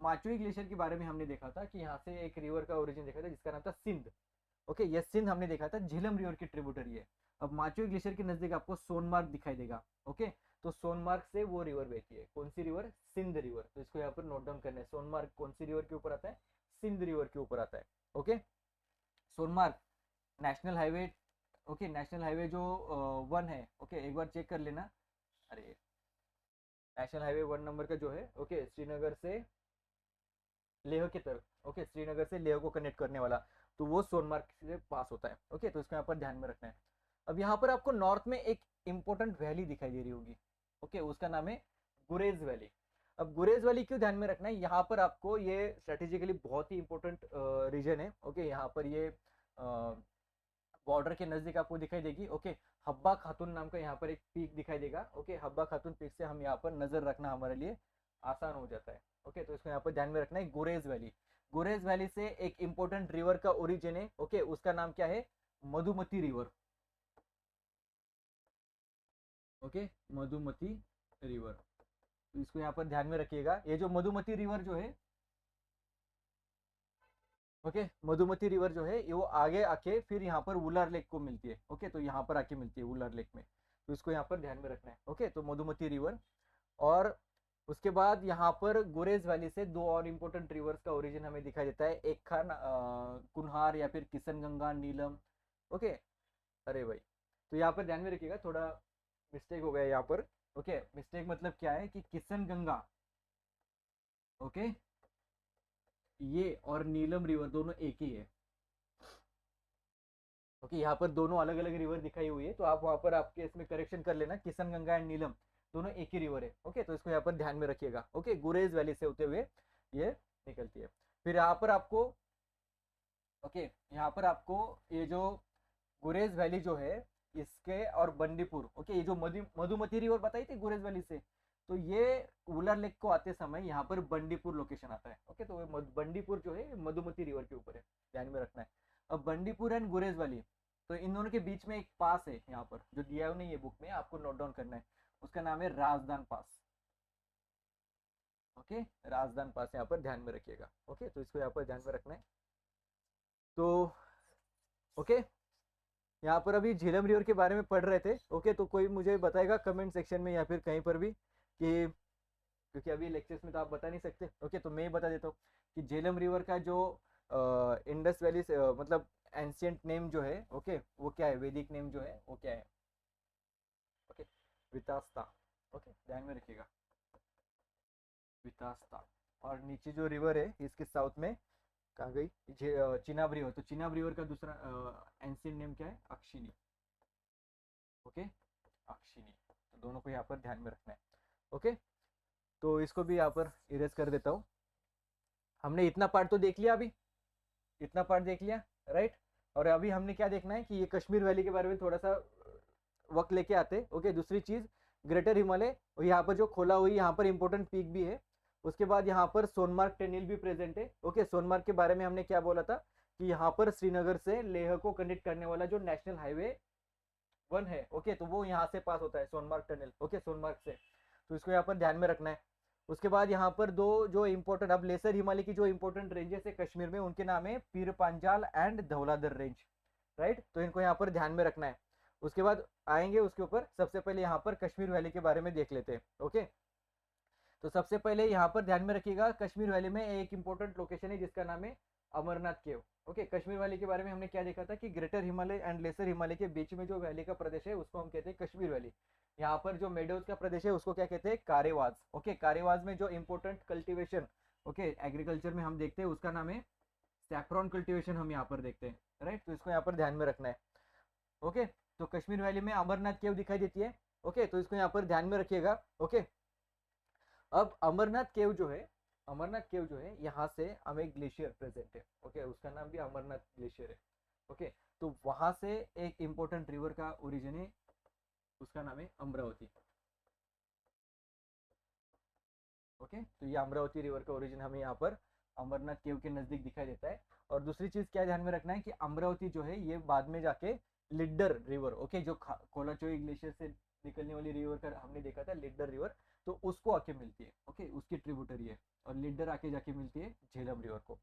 माचुई glacier के बारे में हमने देखा था कि यहाँ से एक रिवर का ओरिजिन देखा था जिसका नाम था सिंध। ओके, ये सिंध हमने देखा था झेलम रिवर की ट्रिब्यूटरी है। अब माचुई ग्लेशियर के नजदीक आपको सोनमार्ग दिखाई देगा। ओके, तो सोनमार्ग से वो रिवर बहती है, कौन सी रिवर? सिंध रिवर। तो इसको यहाँ पर नोट डाउन करना है। सोनमार्ग कौन सी रिवर के ऊपर आता है? सिंध रिवर के ऊपर आता है। Okay, Sonamarg national highway. Okay, national highway जो 1 है, ओके एक बार चेक कर लेना। अरे, नेशनल हाईवे 1 नंबर का जो है, ओके श्रीनगर से लेह की तरफ, ओके श्रीनगर से लेह को कनेक्ट करने वाला, तो वो सोनमार्ग से पास होता है। ओके, तो इसको यहाँ पर ध्यान में रखना है। अब यहाँ पर आपको नॉर्थ में एक इंपॉर्टेंट वैली दिखाई दे रही होगी। ओके, उसका नाम है गुरेज वैली। अब गुरेज वैली क्यों ध्यान में रखना है? यहाँ पर आपको ये स्ट्रेटेजिकली बहुत ही इंपॉर्टेंट रीजन है। ओके, यहाँ पर ये बॉर्डर के नजदीक आपको दिखाई देगी। ओके, हब्बा खातून नाम का यहाँ पर एक पीक दिखाई देगा। ओके, हब्बा खातून पीक से हम यहाँ पर नजर रखना हमारे लिए आसान हो जाता है। ओके, तो इसको यहाँ पर ध्यान में रखना है। गुरेज वैली, गुरेज वैली से एक इंपॉर्टेंट रिवर का ओरिजिन है। ओके, उसका नाम क्या है? Madhumati river. Okay, Madhumati river, तो इसको यहाँ पर ध्यान में रखिएगा। ये जो मधुमती रिवर जो है, ओके मधुमती रिवर जो है ये वो आगे आके फिर यहाँ पर वुलर लेक को मिलती है। ओके, तो यहाँ पर आके मिलती है वुलर लेक में, तो इसको यहाँ पर ध्यान में रखना है। ओके, तो मधुमती रिवर। और उसके बाद यहाँ पर गुरेज वैली से दो और इम्पोर्टेंट रिवर्स का ओरिजिन हमें दिखाई देता है। एक खान कुन्हार या फिर किशनगंगा, नीलम। ओके, अरे भाई, तो यहाँ पर ध्यान में रखिएगा, थोड़ा मिस्टेक हो गया यहाँ पर। ओके, मिस्टेक मतलब क्या है कि किशनगंगा, ओके ये और नीलम रिवर दोनों एक ही है। ओके, यहाँ पर दोनों अलग अलग रिवर दिखाई हुई है, तो आप वहां पर आपके इसमें करेक्शन कर लेना। किशन गंगा एंड नीलम दोनों एक ही रिवर है। ओके, तो इसको यहाँ पर ध्यान में रखिएगा। ओके, गुरेज वैली से होते हुए ये निकलती है। फिर यहाँ पर आपको, ओके यहाँ पर आपको ये जो गुरेज वैली जो है इसके और बंदीपुर, ओके ये जो मधुमती रिवर बताई थी गुरेज वैली से, तो ये वुलर लेक को आते समय यहाँ पर बंदीपुर लोकेशन आता है। ओके, तो बंदीपुर जो है मधुमती रिवर के ऊपर है, ध्यान में रखना है। अब बंदीपुर एंड गुरेज वैली, तो इन दोनों के बीच में एक पास है यहाँ पर जो दिया है नहीं ये बुक में, आपको नोट डाउन करना है। उसका नाम है राजदान पास। ओके, राजदान पास यहाँ पर ध्यान में रखिएगा। ओके, तो इसको यहाँ पर ध्यान में रखना है। तो ओके, यहाँ पर अभी झेलम रिवर के बारे में पढ़ रहे थे। ओके, तो कोई मुझे बताएगा कमेंट सेक्शन में या फिर कहीं पर भी कि, क्योंकि अभी लेक्चर्स में तो आप बता नहीं सकते। ओके, तो मैं ही बता देता हूँ कि झेलम रिवर का जो इंडस वैली मतलब एंशियंट नेम जो है, ओके वो क्या है? वैदिक नेम जो है वो क्या है? ओके, वितास्ता। ओके, ध्यान में रखिएगा, वितास्ता। और नीचे जो रिवर है इसके साउथ में कहाँ गई? चिनाब रिवर। तो चिनाब रिवर का दूसरा एंशियंट नेम क्या है? अक्षिनी। ओके, अक्षिनी। तो दोनों को यहाँ पर ध्यान में रखना है। ओके, तो इसको भी यहाँ पर इरेज कर देता हूँ। हमने इतना पार्ट तो देख लिया, अभी इतना पार्ट देख लिया, राइट। और अभी हमने क्या देखना है कि ये कश्मीर वैली के बारे में थोड़ा सा वक्त लेके आते। ओके, दूसरी चीज ग्रेटर हिमालय, और यहाँ पर जो खोला हुई यहाँ पर इंपॉर्टेंट पीक भी है। उसके बाद यहाँ पर सोनमार्ग टेनिल भी प्रेजेंट है। ओके, सोनमार्ग के बारे में हमने क्या बोला था कि यहाँ पर श्रीनगर से लेह को कनेक्ट करने वाला जो नेशनल हाईवे 1 है, ओके तो वो यहाँ से पास होता है, सोनमार्ग टनल। ओके, सोनमार्ग से, तो इसको यहाँ पर ध्यान में रखना है। उसके बाद यहाँ पर दो जो इंपॉर्टेंट, अब लेसर हिमालय की जो इंपॉर्टेंट रेंजेस है कश्मीर में, उनके नाम है पीर Panjal and Dhauladhar range, right. तो इनको यहाँ पर ध्यान में रखना है। उसके बाद आएंगे उसके ऊपर, सबसे पहले यहाँ पर कश्मीर वैली के बारे में देख लेते हैं। ओके, तो सबसे पहले यहाँ पर ध्यान में रखिएगा, कश्मीर वैली में एक इंपॉर्टेंट लोकेशन है जिसका नाम है अमरनाथ केव। ओके, कश्मीर वैली के बारे में हमने क्या देखा था कि greater Himalaya and lesser Himalaya के बीच में जो वैली का प्रदेश है उसको हम कहते हैं कश्मीर वैली। यहाँ पर जो मेडोज का प्रदेश है उसको क्या कहते हैं? कारेवाज। ओके, कारेवाज में जो इंपॉर्टेंट कल्टीवेशन, ओके एग्रीकल्चर में हम देखते हैं उसका नाम है सैफ्रॉन कल्टीवेशन, हम यहाँ पर देखते हैं, राइट। तो इसको यहाँ पर ध्यान में रखना है। ओके, तो कश्मीर वैली में अमरनाथ केव दिखाई देती है। ओके, तो इसको यहाँ पर ध्यान में रखिएगा। ओके, अब अमरनाथ केव जो है, अमरनाथ केव जो है यहाँ से हमें ग्लेशियर प्रेजेंट है। ओके, उसका नाम भी अमरनाथ ग्लेशियर है। ओके, तो वहां से एक इंपॉर्टेंट रिवर का ओरिजिन है, उसका नाम है अमरावती। ओके, तो ये अमरावती रिवर का ओरिजिन हमें यहाँ पर अमरनाथ केव के नजदीक दिखाई देता है। और दूसरी चीज क्या ध्यान में रखना है कि अमरावती जो है ये बाद में जाके लिड्डर रिवर, ओके जो कोलाचोई ग्लेशियर से निकलने वाली रिवर का हमने देखा था लिड्डर रिवर, तो उसको आके मिलती है, ओके, उसकी ट्रिब्यूटरी है, और लीडर आके जाके मिलती है झेलम रिवर को,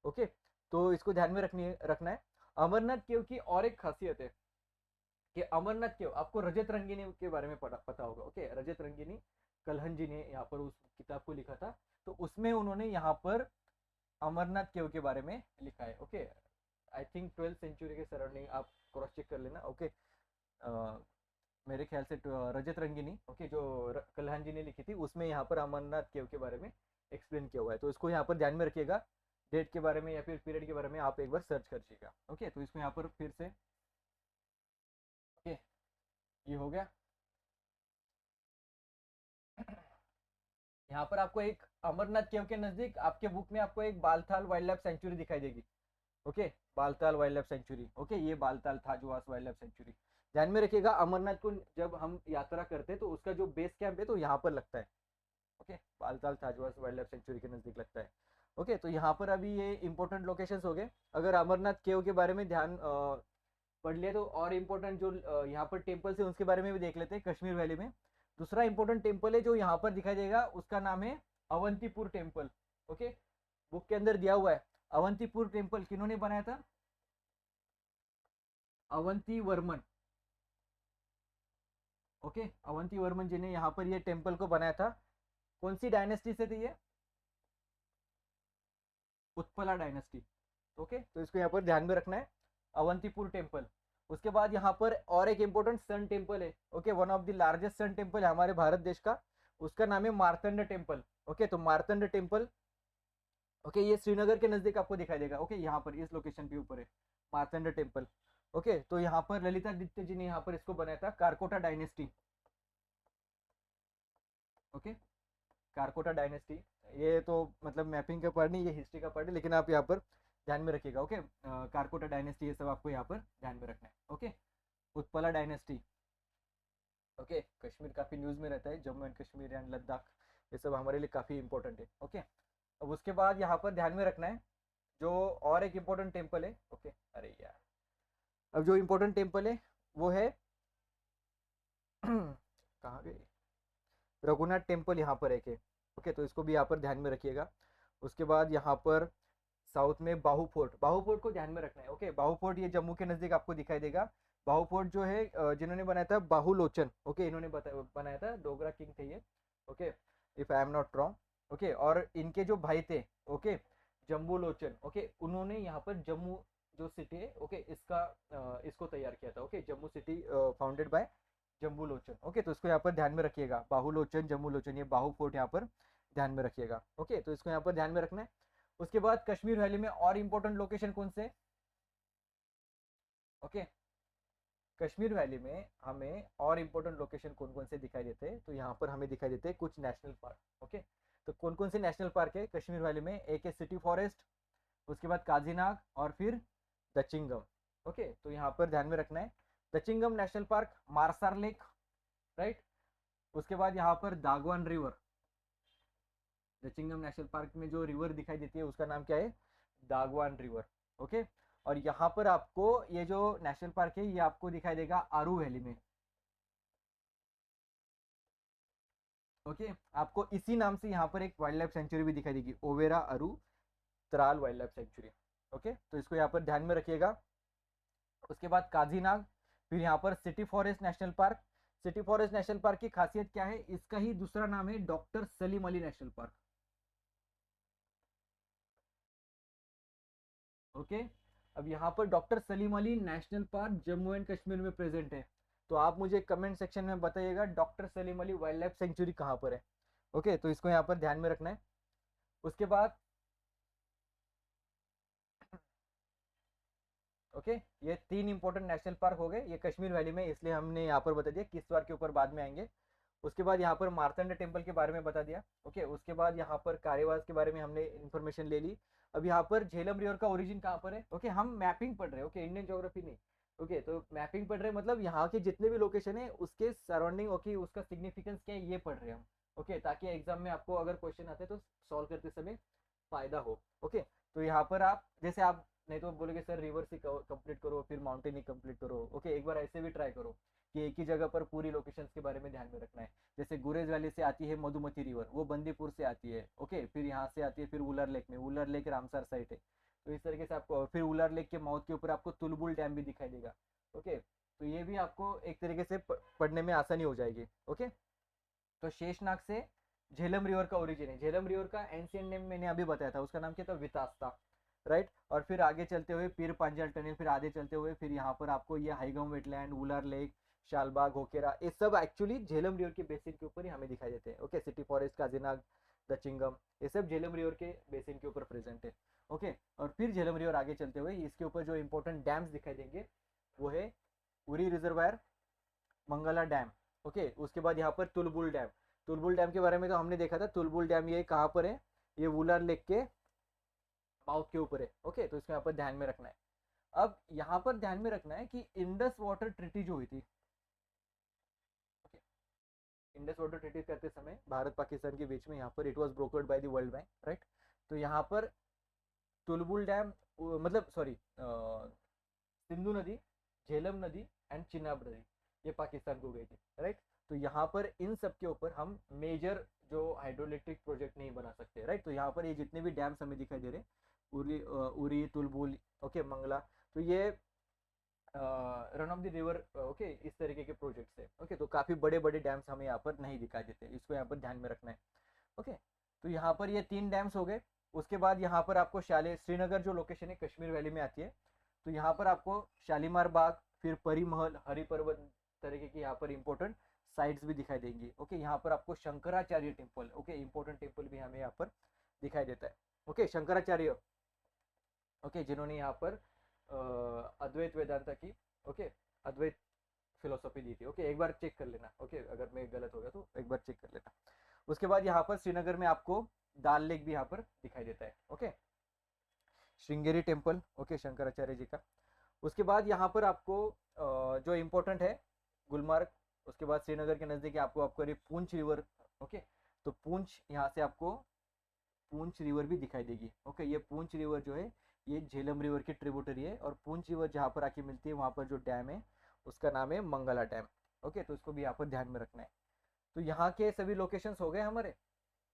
ओके। तो इसको ध्यान में रखना है। अमरनाथ केव की और एक खासियत है कि अमरनाथ केव, आपको रजत रंगिनी के बारे में पता होगा, ओके। रजत रंगिनी कलहन जी ने यहाँ पर उस किताब को लिखा था, तो उसमें उन्होंने यहाँ पर अमरनाथ केव के बारे में लिखा है, okay. I think 12th century के सराउंडिंग, आप क्रॉस चेक कर लेना, ओके। मेरे ख्याल से रजत रंगिनी, ओके, जो कलहन जी ने लिखी थी, उसमें यहाँ पर अमरनाथ केव के बारे में एक्सप्लेन किया हुआ है। तो इसको यहाँ पर ध्यान में रखिएगा, डेट के बारे में या फिर पीरियड के बारे में आप एक बार सर्च करिएगा, ओके। तो इसको यहाँ पर फिर से, ओके, ये हो गया। यहाँ पर आपको एक अमरनाथ केव के नजदीक आपके बुक में आपको एक बालताल वाइल्ड लाइफ सेंचुरी दिखाई देगी, okay. Baltal wild life sanctuary, okay, ये Baltal Thajwas wildlife century. ध्यान में रखिएगा, अमरनाथ को जब हम यात्रा करते हैं तो उसका जो बेस कैंप है तो यहाँ पर लगता है, okay. Baltal Thajwas wildlife sanctuary के नजदीक लगता है, ओके। तो यहाँ पर अभी ये इंपॉर्टेंट लोकेशंस हो गए। अगर अमरनाथ केव के बारे में ध्यान पढ़ लिया तो और इम्पोर्टेंट जो यहाँ पर टेम्पल्स है उसके बारे में भी देख लेते हैं। कश्मीर वैली में दूसरा इंपॉर्टेंट टेम्पल है जो यहाँ पर दिखाई देगा, उसका नाम है अवंतीपुर टेम्पल, ओके। बुक के अंदर दिया हुआ है। अवंतीपुर टेम्पल किन्होंने बनाया था? अवंती वर्मन, ओके। अवंती वर्मन जी ने यहाँ पर ये टेम्पल को बनाया था। कौन सी डायनेस्टी से थी ये? Utpala dynasty, okay. तो इसको यहाँ पर ध्यान में रखना है, अवंतीपुर टेम्पल। उसके बाद यहाँ पर और एक इंपॉर्टेंट सन टेम्पल है, okay, one of the largest sun temple है हमारे भारत देश का, उसका नाम है मार्तंड टेम्पल, ओके। तो मार्तंड टेम्पल, ओके, ये श्रीनगर के नजदीक आपको दिखाई देगा, ओके, यहाँ पर इस लोकेशन के ऊपर है मार्तंड टेम्पल, ओके। तो यहाँ पर ललितादित्य जी ने यहाँ पर इसको बनाया था, Karkota dynasty, okay. Karkota dynasty, ये तो मतलब मैपिंग का पार्ट नहीं, ये हिस्ट्री का पार्ट है, लेकिन आप यहाँ पर ध्यान में रखिएगा, ओके। कारकोटा डायनेस्टी, ये सब आपको यहाँ पर ध्यान में रखना है, okay. Utpala dynasty, okay. Kashmir काफ़ी न्यूज़ में रहता है, जम्मू एंड कश्मीर एंड लद्दाख, ये सब हमारे लिए काफ़ी इंपॉर्टेंट है, ओके। अब उसके बाद यहाँ पर ध्यान में रखना है जो और एक इम्पोर्टेंट टेम्पल है, ओके। अरे यार, अब जो इम्पोर्टेंट टेम्पल है वो है कहाँ गए, रघुनाथ टेम्पल यहाँ पर एक है, ओके। तो इसको भी यहाँ पर ध्यान में रखिएगा। उसके बाद यहाँ पर साउथ में बाहू फोर्ट, बाहू फोर्ट को ध्यान में रखना है, ओके। बाहू फोर्ट ये जम्मू के नज़दीक आपको दिखाई देगा। बाहू फोर्ट जो है जिन्होंने बनाया था बाहू लोचन, ओके, इन्होंने बनाया था, डोगरा किंग थे ये, okay, if I am not wrong, okay. और इनके जो भाई थे, ओके, जम्बू लोचन, ओके, उन्होंने यहाँ पर जम्मू जो सिटी है, ओके, इसको तैयार किया था, okay. Jammu city founded by Jambu Lochan, okay. तो इसको यहाँ पर ध्यान में रखिएगा, बाहू लोचन, जम्बू लोचन, ये बाहू फोर्ट यहाँ पर ध्यान में रखिएगा, ओके। तो इसको यहाँ पर ध्यान में रखना है। उसके बाद कश्मीर वैली में और इंपॉर्टेंट लोकेशन कौन से, ओके। कश्मीर वैली में हमें और इंपॉर्टेंट लोकेशन कौन कौन से दिखाई देते हैं, तो यहाँ पर हमें दिखाई देते हैं कुछ नेशनल पार्क, ओके। तो कौन कौन से नेशनल पार्क है कश्मीर वैली में? एक है सिटी फॉरेस्ट, उसके बाद काजीनाग, और फिर दचिंगम, ओके। तो यहाँ पर ध्यान में रखना है, दचिंगम नेशनल पार्क, मारसार लेक, राइट। उसके बाद यहाँ पर दागवान रिवर, दचिंगम नेशनल पार्क में जो रिवर दिखाई देती है उसका नाम क्या है? दागवान रिवर, ओके। और यहाँ पर आपको ये जो नेशनल पार्क है ये आपको दिखाई देगा आरू वैली में, ओके। आपको इसी नाम से यहाँ पर एक वाइल्ड लाइफ सेंचुरी भी दिखाई देगी, ओवेरा अरू Tral wild life sanctuary, okay. तो इसको यहाँ पर ध्यान में रखिएगा। उसके बाद काजीनाग, फिर यहाँ पर city forest national park. City forest national park की खासियत क्या है? इसका ही दूसरा नाम है doctor Salim Ali national park, okay. अब यहाँ पर doctor Salim Ali national park Jammu and Kashmir में प्रेजेंट है। तो आप मुझे कमेंट सेक्शन में बताइएगा doctor Salim Ali wild life sanctuary कहाँ पर है, ओके। तो इसको यहाँ पर ध्यान में रखना है। उसके बाद ओके, ये तीन इंपॉर्टेंट नेशनल पार्क हो गए, ये कश्मीर वैली में, इसलिए हमने यहाँ पर बता दिया, किश्तवाड़ के ऊपर बाद में आएंगे। उसके बाद यहाँ पर मार्तंड टेम्पल के बारे में बता दिया, ओके। उसके बाद यहाँ पर कारेवास के बारे में हमने इन्फॉर्मेशन ले ली। अब यहाँ पर झेलम रिवर का ओरिजिन कहाँ पर है, ओके। हम मैपिंग पढ़ रहे हैं, ओके, इंडियन ज्योग्राफी नहीं, ओके। तो मैपिंग पढ़ रहे हैं मतलब यहाँ के जितने भी लोकेशन है उसके सराउंडिंग, ओके, उसका सिग्निफिकेंस क्या है ये पढ़ रहे हैं हम, ओके, ताकि एग्जाम में आपको अगर क्वेश्चन आते तो सॉल्व करते समय फायदा हो, ओके। तो यहाँ पर आप जैसे आप नहीं तो बोलोगे सर रिवर से कंप्लीट करो फिर माउंटेन ही कंप्लीट करो, ओके, एक बार ऐसे भी ट्राई करो कि एक ही जगह पर पूरी लोकेशंस के बारे में ध्यान में रखना है। जैसे गुरेज वैली से आती है मधुमती रिवर, वो बंदीपुर से आती है, ओके, फिर यहाँ से आती है फिर उलर लेक में, उलर लेक रामसर साइट है। तो इस तरीके से आपको फिर उलर लेक के माउथ के ऊपर आपको तुलबुल डैम भी दिखाई देगा। ओके, तो ये भी आपको एक तरीके से पढ़ने में आसानी हो जाएगी। ओके, तो शेषनाग से झेलम रिवर का ओरिजिन है। झेलम रिवर का एंशियंट नेम मैंने अभी बताया था, उसका नाम क्या था, वितास्ता, राइट। और फिर आगे चलते हुए पीर पांजाल टनल, फिर आगे चलते हुए फिर यहाँ पर आपको ये हाईगांव वेटलैंड, उलार लेक, शालबाग, होकेरा, ये सब एक्चुअली झेलम रिवर के बेसिन के ऊपर ही हमें दिखाई देते हैं। ओके, सिटी फॉरेस्ट, काजीनाग, दचिंगम, ये सब झेलम रिवर के बेसिन के ऊपर प्रेजेंट है। ओके, और फिर झेलम रिवर आगे चलते हुए इसके ऊपर जो इंपॉर्टेंट डैम्स दिखाई देंगे वो है Uri reservoir, Mangla dam. Okay, उसके बाद यहाँ पर तुलबुल डैम। तुलबुल डैम के बारे में तो हमने देखा था, तुलबुल डैम ये कहाँ पर है, ये वुलर लेक के माउथ के ऊपर है। ओके, तो इसको यहाँ पर ध्यान में रखना है। अब यहाँ पर ध्यान में रखना है कि इंडस वाटर ट्रीटी जो हुई थी, ओके, इंडस वाटर ट्रीटी करते समय भारत पाकिस्तान के बीच में यहाँ पर it was brokered by the world bank, right. तो यहाँ पर तुलबुल डैम, मतलब सॉरी, सिंधु नदी, झेलम नदी एंड चिनाब नदी, ये पाकिस्तान को गई थी, राइट। तो यहाँ पर इन सब के ऊपर हम मेजर जो हाइड्रोइलेक्ट्रिक प्रोजेक्ट नहीं बना सकते, राइट। तो यहाँ पर ये जितने भी डैम्स हमें दिखाई दे रहे हैं, उरी, तुलबुल, ओके, मंगला, तो ये run of the river, okay, इस तरीके के प्रोजेक्ट्स है। ओके, तो काफी बड़े बड़े डैम्स हमें यहाँ पर नहीं दिखाई देते, इसको यहाँ पर ध्यान में रखना है। ओके, तो यहाँ पर ये 3 डैम्स हो गए। उसके बाद यहाँ पर आपको श्रीनगर जो लोकेशन है कश्मीर वैली में आती है, तो यहाँ पर आपको शालीमार बाग, फिर परी महल, हरि पर्वत तरीके की यहाँ पर इंपॉर्टेंट साइट्स भी दिखाई देंगी। ओके, यहाँ पर आपको Shankaracharya temple, okay, important temple भी हमें यहाँ पर दिखाई देता है। ओके, शंकराचार्य, ओके, जिन्होंने यहाँ पर अद्वैत वेदांता की, ओके, अद्वैत फिलोसॉफी दी थी। ओके, एक बार चेक कर लेना, ओके, अगर मैं गलत हो गया तो एक बार चेक कर लेना। उसके बाद यहाँ पर श्रीनगर में आपको दाल लेक भी यहाँ पर दिखाई देता है। Okay, Sringeri temple, okay, Shankaracharya ji का। उसके बाद यहाँ पर आपको जो इम्पोर्टेंट है गुलमर्ग, उसके बाद श्रीनगर के नजदीक आपको आपको पूंछ रिवर, ओके, तो पूंछ यहाँ से आपको पूंछ रिवर भी दिखाई देगी। ओके, ये पूंछ रिवर जो है ये झेलम रिवर की ट्रिब्यूटरी है, और पूंछ रिवर जहाँ पर आके मिलती है वहाँ पर जो डैम है उसका नाम है मंगला डैम। ओके, तो इसको भी यहाँ पर ध्यान में रखना है। तो यहाँ के सभी लोकेशंस हो गए हमारे।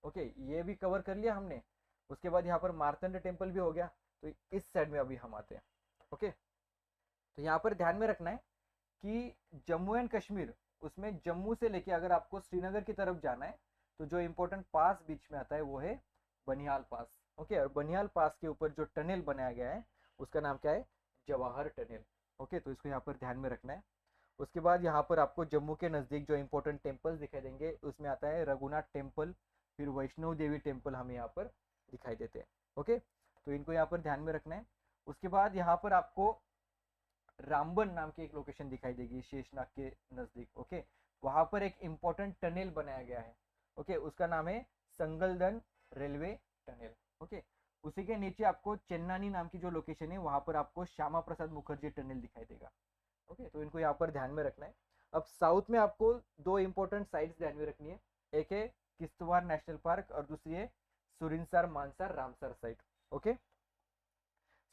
ओके, ये भी कवर कर लिया हमने। उसके बाद यहाँ पर मार्तंड टेम्पल भी हो गया। तो इस साइड में अभी हम आते हैं। ओके, तो यहाँ पर ध्यान में रखना है कि जम्मू एंड कश्मीर, उसमें जम्मू से लेके अगर आपको श्रीनगर की तरफ जाना है तो जो इंपॉर्टेंट पास बीच में आता है वो है बनिहाल पास। ओके, और बनिहाल पास के ऊपर जो टनल बनाया गया है उसका नाम क्या है, जवाहर टनल। ओके, तो इसको यहाँ पर ध्यान में रखना है। उसके बाद यहाँ पर आपको जम्मू के नज़दीक जो इंपॉर्टेंट टेम्पल्स दिखाई देंगे उसमें आता है रघुनाथ टेम्पल, फिर वैष्णो देवी टेम्पल हमें यहाँ पर दिखाई देते हैं। ओके, तो इनको यहाँ पर ध्यान में रखना है। उसके बाद यहाँ पर आपको रामबन नाम की एक लोकेशन दिखाई देगी शेषनाग के नज़दीक। ओके, वहाँ पर एक इंपॉर्टेंट टनल बनाया गया है। ओके, उसका नाम है संगलदन रेलवे टनल। ओके, उसी के नीचे आपको चेन्नानी नाम की जो लोकेशन है वहाँ पर आपको श्यामा प्रसाद मुखर्जी टनल दिखाई देगा। ओके, तो इनको यहाँ पर ध्यान में रखना है। अब साउथ में आपको 2 इंपॉर्टेंट साइट्स ध्यान में रखनी है, एक है किश्तवाड़ नेशनल पार्क और दूसरी है Surinsar Mansar Ramsar site. Okay,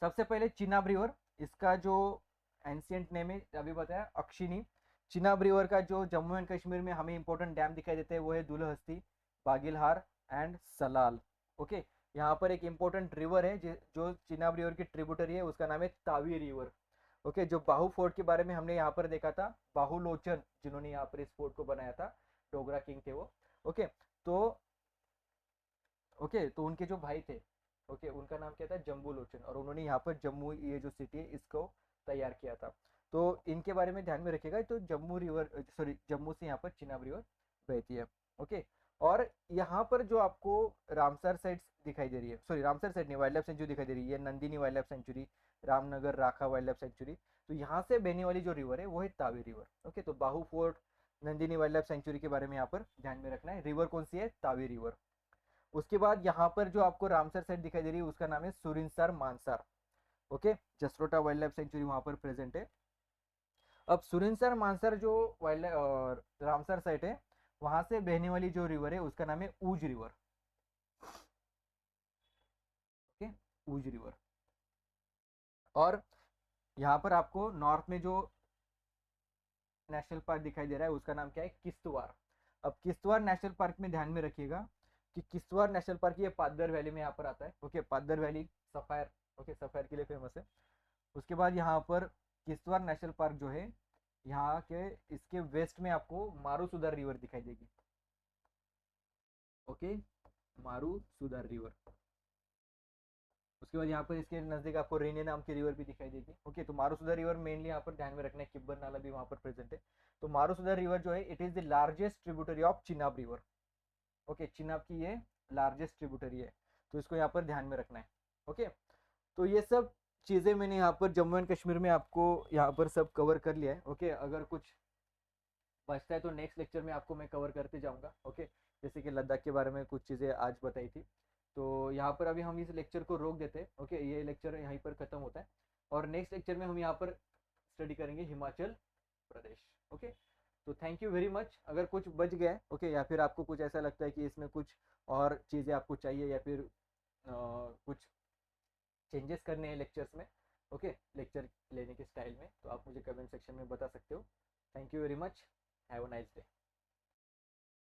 सबसे पहले चिनाब रिवर, इसका जो एंशियंट नेम है अभी बताया अक्षिनी। चिनाब रिवर का जो जम्मू एंड कश्मीर में हमें इंपॉर्टेंट डैम दिखाई देते हैं वो है दुलहस्ती, बागिलहार एंड सलाल। ओके, यहाँ पर एक इंपॉर्टेंट रिवर है जो चिनाब रिवर की ट्रिब्यूटरी है, उसका नाम है तावी रिवर। ओके, जो बाहू फोर्ट के बारे में हमने यहाँ पर देखा था, बाहू लोचन जिन्होंने यहाँ पर इस फोर्ट को बनाया था, डोगरा किंग थे वो। ओके, तो उनके जो भाई थे, ओके, उनका नाम क्या था, जम्बू लोचन, और उन्होंने यहाँ पर जम्मू, ये जो सिटी है इसको तैयार किया था। तो इनके बारे में ध्यान में रखिएगा। तो जम्मू रिवर, सॉरी, जम्मू से यहाँ पर चिनाब रिवर बहती है। ओके, और यहाँ पर जो आपको रामसर साइट दिखाई दे रही है, सॉरी रामसर साइट नहीं, वाइल्ड लाइफ सेंचुरी दिखाई दे रही है, Nandini wildlife century, Ramnagar राखा वाइल्ड लाइफ सेंचुरी, तो यहाँ से बहने वाली जो रिवर है वो है तावी रिवर। ओके, तो Bahu fort, Nandini wildlife sanctuary के बारे में यहाँ पर ध्यान में रखना है। रिवर कौन सी है, तावी रिवर। उसके बाद यहाँ पर जो आपको रामसर साइट दिखाई दे रही है उसका नाम है Surinsar Mansar. Okay, Jasrota wild life sanctuary वहां पर प्रेजेंट है। अब सुरिनसर मानसर जो वाइल्ड रामसर साइट है वहां से बहने वाली जो रिवर है उसका नाम है ऊज रिवर। ओके, ऊज रिवर। और यहाँ पर आपको नॉर्थ में जो नेशनल पार्क दिखाई दे रहा है उसका नाम क्या है, किश्तवाड़। अब किश्तवाड़ नेशनल पार्क में ध्यान में रखिएगा कि किश्तवाड़ नेशनल पार्क ये पादर वैली में यहाँ पर आता है। Okay, Padar valley sapphire, okay sapphire के लिए फेमस है। उसके बाद यहाँ पर किश्तवाड़ नेशनल पार्क जो है, यहाँ के इसके वेस्ट में आपको मारूसुदर रिवर दिखाई देगी। Okay, Marusudar river. उसके बाद यहाँ पर इसके नजदीक आपको रेने नाम की रिवर भी दिखाई देगी। ओके, तो मारूसुदर रिवर मेनली यहाँ पर ध्यान में रखना है, किब्बर नाला भी वहाँ पर प्रेजेंट है। तो मारूसुदर रिवर जो है it is the largest tributary of Chenab river. Okay, Chenab की ये लार्जेस्ट ट्रिब्यूटरी है, तो इसको यहाँ पर ध्यान में रखना है। ओके, तो ये सब चीज़ें मैंने यहाँ पर जम्मू एंड कश्मीर में आपको यहाँ पर सब कवर कर लिया है। ओके, अगर कुछ बचता है तो नेक्स्ट लेक्चर में आपको मैं कवर करते जाऊँगा। ओके, जैसे कि लद्दाख के बारे में कुछ चीज़ें आज बताई थी, तो यहाँ पर अभी हम इस लेक्चर को रोक देते हैं। ओके, ये लेक्चर यहीं पर ख़त्म होता है और नेक्स्ट लेक्चर में हम यहाँ पर स्टडी करेंगे हिमाचल प्रदेश। ओके, तो थैंक यू वेरी मच। अगर कुछ बच गया है, ओके, या फिर आपको कुछ ऐसा लगता है कि इसमें कुछ और चीज़ें आपको चाहिए या फिर कुछ चेंजेस करने हैं लेक्चर्स में, ओके, लेक्चर लेने के स्टाइल में, तो आप मुझे कमेंट सेक्शन में बता सकते हो। Thank you very much, have a nice day.